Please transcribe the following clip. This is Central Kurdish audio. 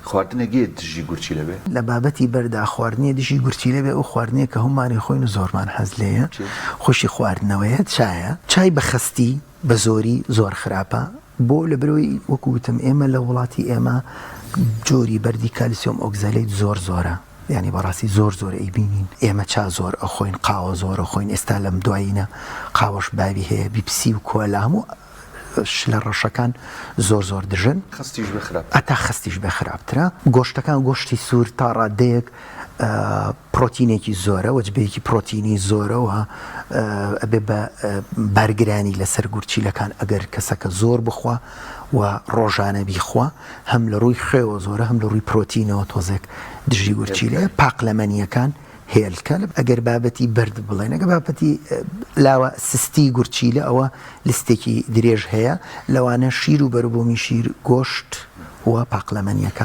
خواردنێکی دژی گورچی لەبێ لە بابەتی بەردا خواردنی دژی گورچی لەبێ ئەو خواردنەیە کە هەمومانی خۆین و زۆرمان حەز لێیە خۆشی خواردنەوەیە چایە چای بە خەستی بە زۆری زۆر خراپە بۆ لە برۆی وەکوتم ئێمە لە وڵاتی ئێمە جۆری بەردی کالیسیۆم ئۆکزالەیت زۆرە یعنی بەڕاستی زۆر ئەیبینین ئێمە چا زۆر ئەخۆین قاوە زۆر ئەخۆین ئێستا لەم دوایینە قاوەش باوی هەیە بیپسی و کۆلا هەموو لە ڕەشەکان زۆر دژن ئەتا خستیش بە خراپترە گۆشتەکان گۆشتی سوور تا ڕادەیەک پرۆتینێکی زۆرە وەجبەیەکی پرۆتینی زۆرەوە ئەبێ بە بارگرانی لەسەر گورچیلەکان ئەگەر کەسەکە زۆر بخوا و ڕۆژانە بیخوا هەم لە ڕووی خوێوە زۆرە هەم لە ڕووی پرۆتینەوە تۆزێک دژی گورچیلەیە پاقلەمەنیەکان هێلکە ئەگەر بابەتی بەرد بڵێن ئەگە بابەتی لاوە سستی گورچیلە ئەوە لستێکی درێژ هەیە لەوانە شیر و بەربوومی شیر گۆشت و پاقلەمەنیەکان